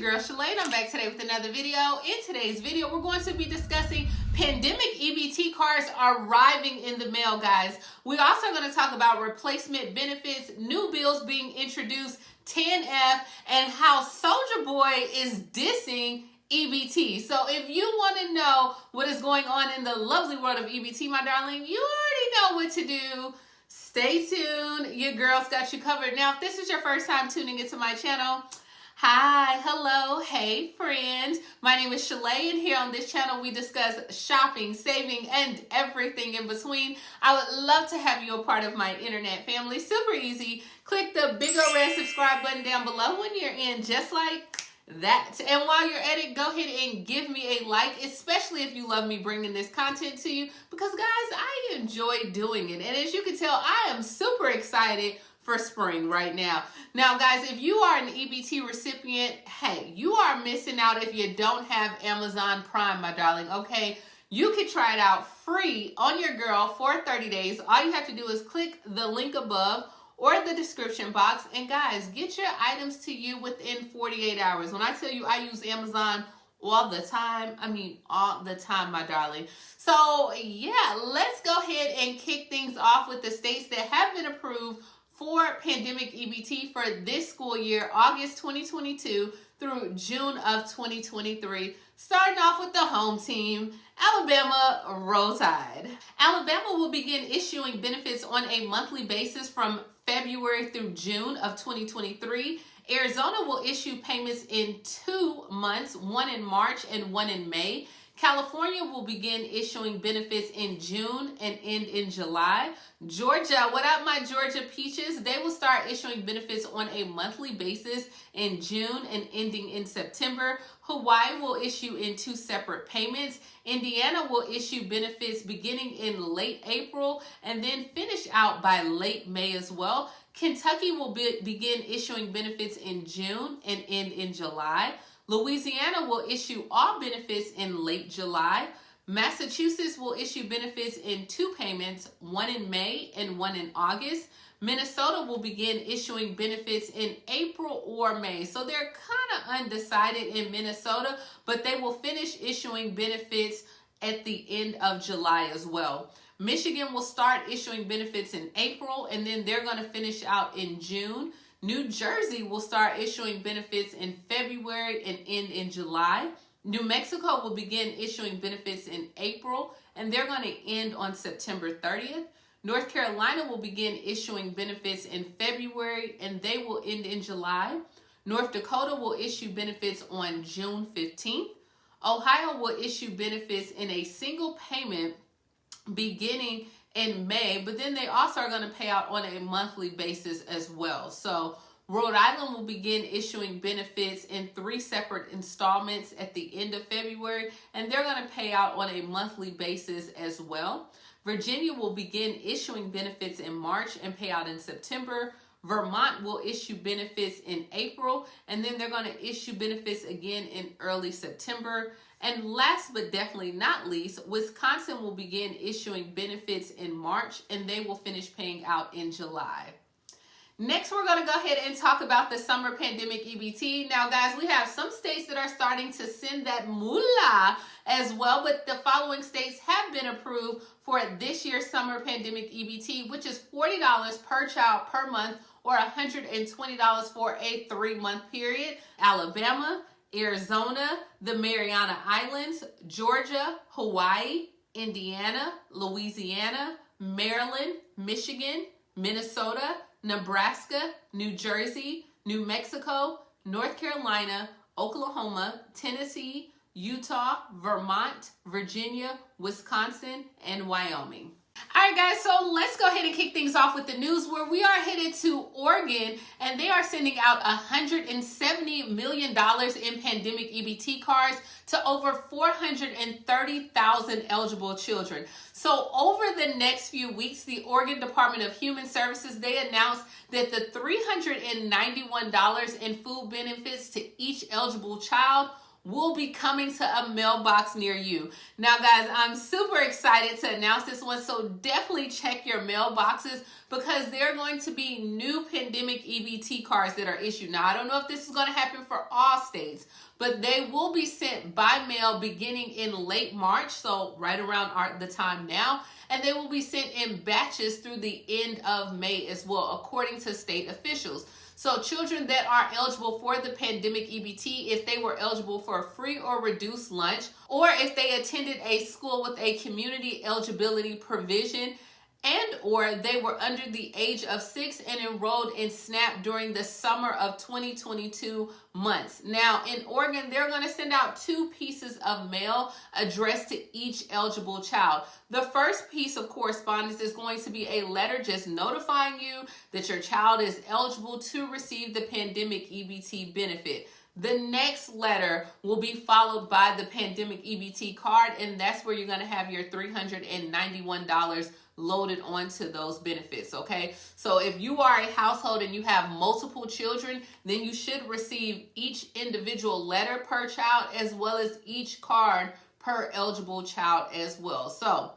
girl Shalae, and I'm back today with another video. In today's video, we're going to be discussing pandemic EBT cards arriving in the mail, guys. We're also going to talk about replacement benefits, new bills being introduced, Tanf, and how Soulja Boy is dissing EBT. So if you want to know what is going on in the lovely world of EBT, my darling, you already know what to do. Stay tuned. Your girl's got you covered. Now, if this is your first time tuning into my channel, hi, hello, hey friend. My name is Shalae, and here on this channel we discuss shopping, saving, and everything in between. I would love to have you a part of my internet family. Super easy. Click the big old red subscribe button down below when you're in, just like that. And while you're at it, go ahead and give me a like, especially if you love me bringing this content to you, because guys, I enjoy doing it. And as you can tell, I am super excited for spring right now. Now guys, if you are an EBT recipient, hey, you are missing out if you don't have Amazon Prime, my darling, okay? You can try it out free on your girl for 30 days. All you have to do is click the link above or the description box, and guys, get your items to you within 48 hours. When I tell you I use Amazon all the time, I mean all the time, my darling. So yeah, let's go ahead and kick things off with the states that have been approved for pandemic EBT for this school year, August 2022 through June of 2023. Starting off with the home team, Alabama, Roll Tide. Alabama will begin issuing benefits on a monthly basis from February through June of 2023. Arizona will issue payments in 2 months, one in March and one in May. California will begin issuing benefits in June and end in July. Georgia, what up my Georgia peaches? They will start issuing benefits on a monthly basis in June and ending in September. Hawaii will issue in 2 separate payments. Indiana will issue benefits beginning in late April and then finish out by late May as well. Kentucky will begin issuing benefits in June and end in July. Louisiana will issue all benefits in late July. Massachusetts will issue benefits in 2 payments, one in May and one in August. Minnesota will begin issuing benefits in April or May. So they're kind of undecided in Minnesota, but they will finish issuing benefits at the end of July as well. Michigan will start issuing benefits in April, and then they're going to finish out in June. New Jersey will start issuing benefits in February and end in July. New Mexico will begin issuing benefits in April, and they're going to end on September 30th. North Carolina will begin issuing benefits in February, and they will end in July. North Dakota will issue benefits on June 15th. Ohio will issue benefits in a single payment beginning in May, but then they also are going to pay out on a monthly basis as well. So Rhode Island will begin issuing benefits in 3 separate installments at the end of February, and they're going to pay out on a monthly basis as well. Virginia will begin issuing benefits in March and pay out in September. Vermont will issue benefits in April, and then they're going to issue benefits again in early September. And last but definitely not least, Wisconsin will begin issuing benefits in March, and they will finish paying out in July. Next, we're going to go ahead and talk about the summer pandemic EBT. Now, guys, we have some states that are starting to send that moolah as well, but the following states have been approved for this year's summer pandemic EBT, which is $40 per child per month or $120 for a 3-month period. Alabama, Arizona, the Mariana Islands, Georgia, Hawaii, Indiana, Louisiana, Maryland, Michigan, Minnesota, Nebraska, New Jersey, New Mexico, North Carolina, Oklahoma, Tennessee, Utah, Vermont, Virginia, Wisconsin, and Wyoming. All right, guys, so let's go ahead and kick things off with the news where we are headed to Oregon, and they are sending out $170 million in pandemic EBT cards to over 430,000 eligible children. So over the next few weeks, the Oregon Department of Human Services, they announced that the $391 in food benefits to each eligible child will be coming to a mailbox near you. Now, guys, I'm super excited to announce this one, so definitely check your mailboxes because there are going to be new pandemic EBT cards that are issued. Now, I don't know if this is going to happen for all states, but they will be sent by mail beginning in late March, so right around the time now, and they will be sent in batches through the end of May as well, according to state officials. So children that are eligible for the pandemic EBT, if they were eligible for a free or reduced lunch, or if they attended a school with a community eligibility provision, and or they were under the age of 6 and enrolled in SNAP during the summer of 2022 months. Now, in Oregon, they're going to send out 2 pieces of mail addressed to each eligible child. The first piece of correspondence is going to be a letter just notifying you that your child is eligible to receive the pandemic EBT benefit. The next letter will be followed by the pandemic EBT card, and that's where you're going to have your $391 loaded onto those benefits, okay? So if you are a household and you have multiple children, then you should receive each individual letter per child as well as each card per eligible child as well. So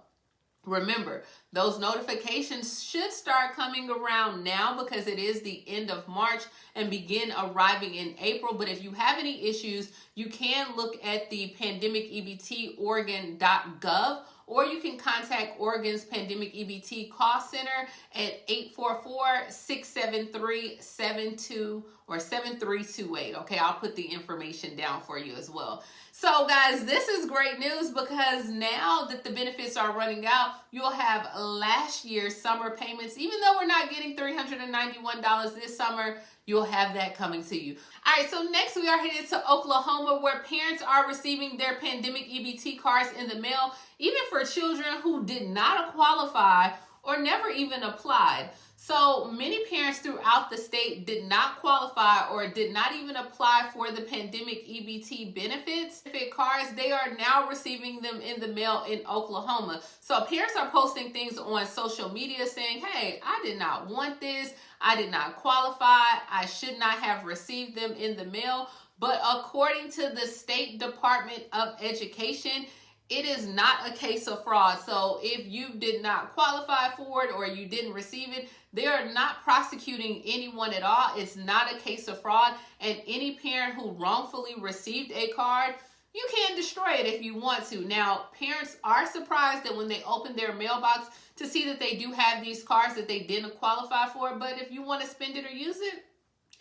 remember, those notifications should start coming around now because it is the end of March and begin arriving in April. But if you have any issues, you can look at the pandemic EBT Oregon.gov, or you can contact Oregon's Pandemic EBT Call Center at 844-673-72 or 7328. Okay, I'll put the information down for you as well. So guys, this is great news because now that the benefits are running out, you'll have last year's summer payments. Even though we're not getting $391 this summer, you'll have that coming to you. All right, so next we are headed to Oklahoma, where parents are receiving their pandemic EBT cards in the mail, even for children who did not qualify or never even applied. So many parents throughout the state did not qualify or did not even apply for the pandemic EBT benefit cards. They are now receiving them in the mail in Oklahoma. So parents are posting things on social media saying, hey, I did not want this. I did not qualify. I should not have received them in the mail. But according to the State Department of Education, it is not a case of fraud. So if you did not qualify for it or you didn't receive it, they are not prosecuting anyone at all. It's not a case of fraud. And any parent who wrongfully received a card, you can destroy it if you want to. Now, parents are surprised that when they open their mailbox to see that they do have these cards that they didn't qualify for. But if you want to spend it or use it,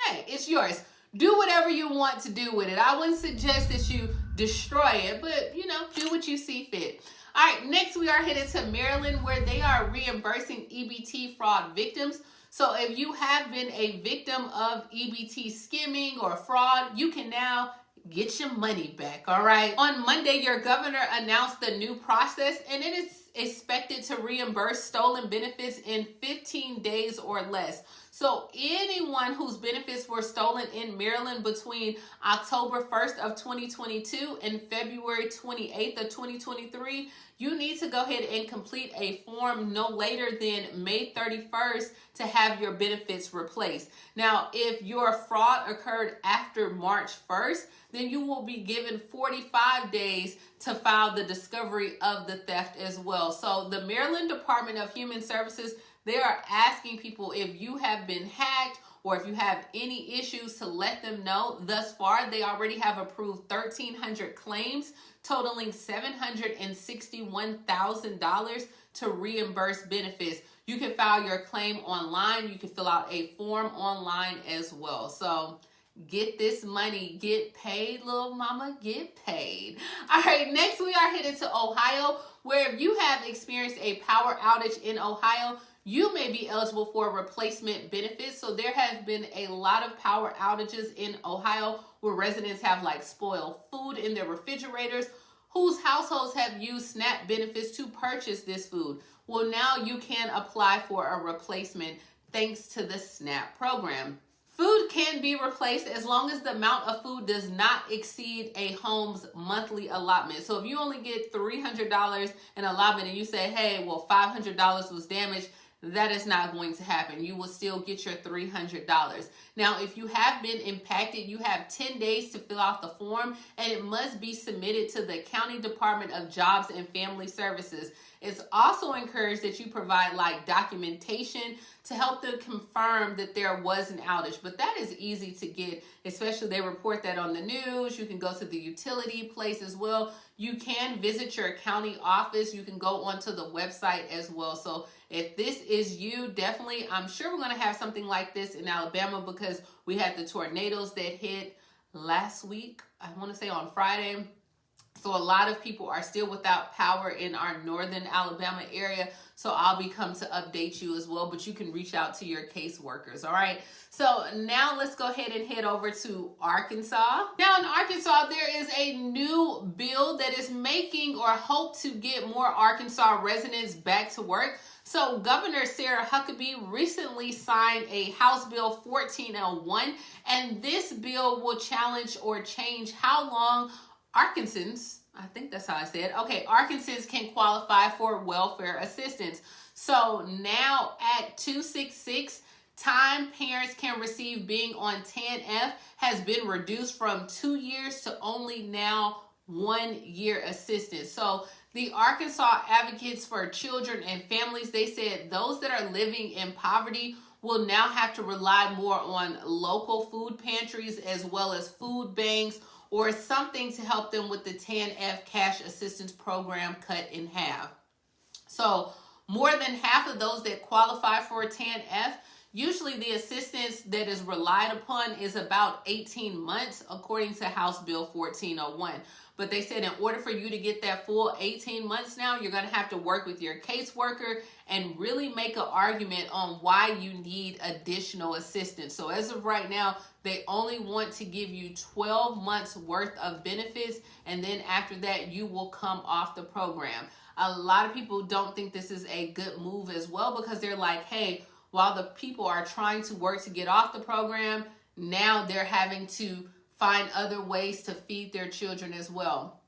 hey, it's yours. Do whatever you want to do with it. I wouldn't suggest that you destroy it, but, do what you see fit. All right, next we are headed to Maryland, where they are reimbursing EBT fraud victims. So if you have been a victim of EBT skimming or fraud, you can now get your money back, all right? On Monday, your governor announced the new process, and it is expected to reimburse stolen benefits in 15 days or less. So anyone whose benefits were stolen in Maryland between October 1st of 2022 and February 28th of 2023, you need to go ahead and complete a form no later than May 31st to have your benefits replaced. Now, if your fraud occurred after March 1st, then you will be given 45 days to file the discovery of the theft as well. So the Maryland Department of Human Services, they are asking people if you have been hacked or if you have any issues to let them know. Thus far, they already have approved 1,300 claims totaling $761,000 to reimburse benefits. You can file your claim online. You can fill out a form online as well. So get this money, get paid, little mama, get paid. All right, next we are headed to Ohio, where if you have experienced a power outage in Ohio, you may be eligible for replacement benefits. So there has been a lot of power outages in Ohio where residents have spoiled food in their refrigerators, whose households have used SNAP benefits to purchase this food. Well, now you can apply for a replacement thanks to the SNAP program. Food can be replaced as long as the amount of food does not exceed a home's monthly allotment. So if you only get $300 in allotment and you say, hey, well, $500 was damaged, that is not going to happen. You will still get your $300. Now, if you have been impacted, you have 10 days to fill out the form, and it must be submitted to the County Department of Jobs and Family Services. It's also encouraged that you provide like documentation to help them confirm that there was an outage. But that is easy to get, especially they report that on the news. You can go to the utility place as well. You can visit your county office. You can go onto the website as well. So if this is you, definitely, I'm sure we're going to have something like this in Alabama because we had the tornadoes that hit last week, I want to say on Friday. So a lot of people are still without power in our northern Alabama area. So I'll be come to update you as well, but you can reach out to your caseworkers, all right? So now let's go ahead and head over to Arkansas. Now in Arkansas, there is a new bill that is making or hope to get more Arkansas residents back to work. So Governor Sarah Huckabee recently signed a House Bill 1401, and this bill will challenge or change how long Arkansans, I think that's how I said, okay, Arkansans can qualify for welfare assistance. So now at 266, time parents can receive being on Tanf has been reduced from 2 years to only now 1 year assistance. So the Arkansas Advocates for Children and Families, they said those that are living in poverty will now have to rely more on local food pantries as well as food banks or something to help them with the TANF cash assistance program cut in half. So more than half of those that qualify for TANF, usually the assistance that is relied upon is about 18 months, according to House Bill 1401. But they said in order for you to get that full 18 months now, you're going to have to work with your caseworker and really make an argument on why you need additional assistance. So as of right now, they only want to give you 12 months worth of benefits, and then after that, you will come off the program. A lot of people don't think this is a good move as well because they're like, hey, while the people are trying to work to get off the program, now they're having to find other ways to feed their children as well.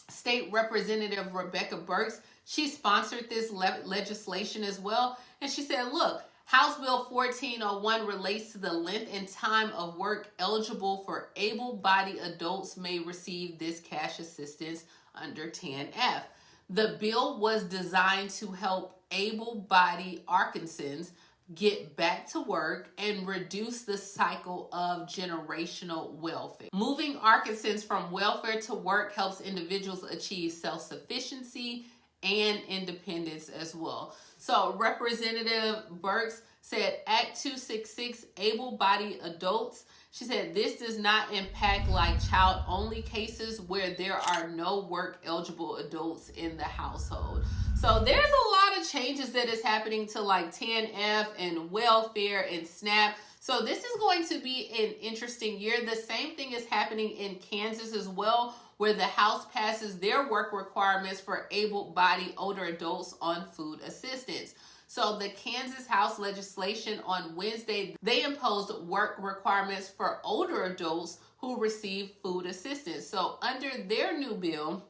State Representative Rebecca Burks, she sponsored this legislation as well. And she said, look, House Bill 1401 relates to the length and time of work eligible for able-bodied adults may receive this cash assistance under TANF. The bill was designed to help able-bodied Arkansans get back to work and reduce the cycle of generational welfare. Moving Arkansans from welfare to work helps individuals achieve self-sufficiency and independence as well. So Representative Burks said Act 266 able-bodied adults, she said this does not impact like child-only cases where there are no work-eligible adults in the household. So there's a lot of changes that is happening to like TANF and welfare and SNAP. So this is going to be an interesting year. The same thing is happening in Kansas as well, where the House passes their work requirements for able-bodied older adults on food assistance. So the Kansas House legislation on Wednesday, they imposed work requirements for older adults who receive food assistance. So under their new bill,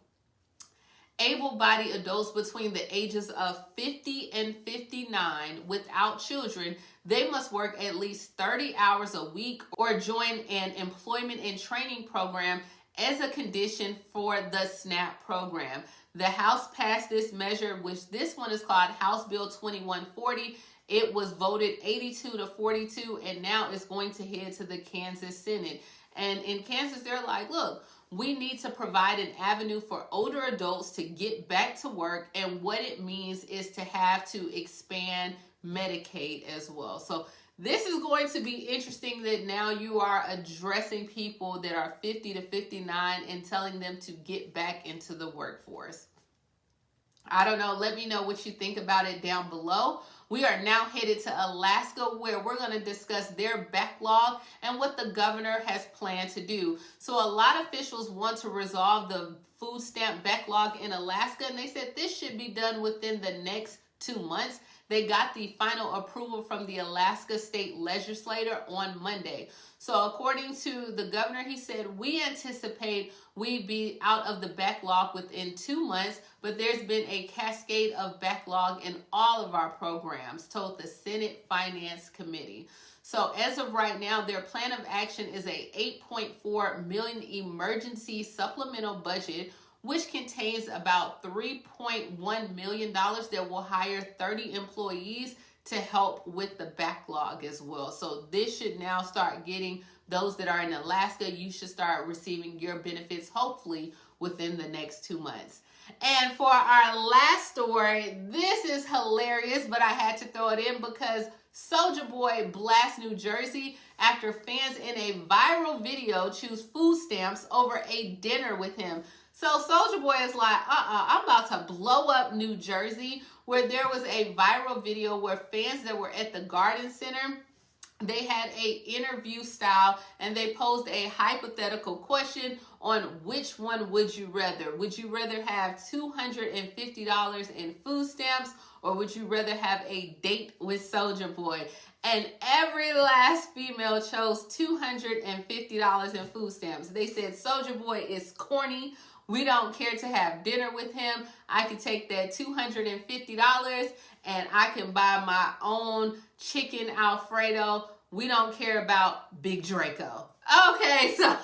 able-bodied adults between the ages of 50 and 59 without children, they must work at least 30 hours a week or join an employment and training program as a condition for the SNAP program. The House passed this measure, which this one is called House Bill 2140. It was voted 82 to 42, and now it's going to head to the Kansas Senate. And in Kansas, they're like, look, we need to provide an avenue for older adults to get back to work, and what it means is to have to expand Medicaid as well. So this is going to be interesting that now you are addressing people that are 50 to 59 and telling them to get back into the workforce. I don't know. Let me know what you think about it down below. We are now headed to Alaska, where we're going to discuss their backlog and what the governor has planned to do. So a lot of officials want to resolve the food stamp backlog in Alaska, and they said this should be done within the next 2 months. they got the final approval from the Alaska State Legislature on Monday. So according to the governor, he said, we anticipate we'd be out of the backlog within 2 months, but there's been a cascade of backlog in all of our programs, told the Senate Finance Committee. So as of right now, their plan of action is a $8.4 million emergency supplemental budget, which contains about $3.1 million that will hire 30 employees to help with the backlog as well. So this should now start getting those that are in Alaska, you should start receiving your benefits hopefully within the next 2 months. And for our last story, this is hilarious, but I had to throw it in because Soulja Boy blasts New Jersey after fans in a viral video choose food stamps over a dinner with him. So Soulja Boy is like, I'm about to blow up New Jersey, where there was a viral video where fans that were at the Garden Center, they had a interview style and they posed a hypothetical question on which one would you rather? Would you rather have $250 in food stamps, or would you rather have a date with Soulja Boy? And every last female chose $250 in food stamps. They said Soulja Boy is corny. We don't care to have dinner with him. I can take that $250 and I can buy my own chicken Alfredo. We don't care about Big Draco. Okay, so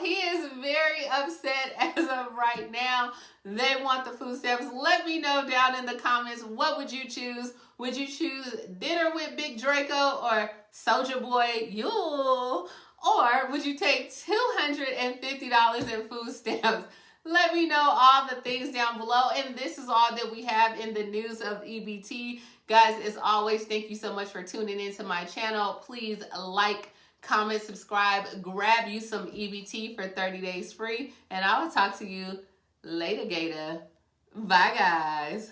he is very upset as of right now. They want the food stamps. Let me know down in the comments, what would you choose? Would you choose dinner with Big Draco or Soulja Boy Yule? Or would you take $250 in food stamps? Let me know all the things down below. And this is all that we have in the news of EBT. Guys, as always, thank you so much for tuning into my channel. Please like, comment, subscribe, grab you some EBT for 30 days free. And I will talk to you later, Gator. Bye, guys.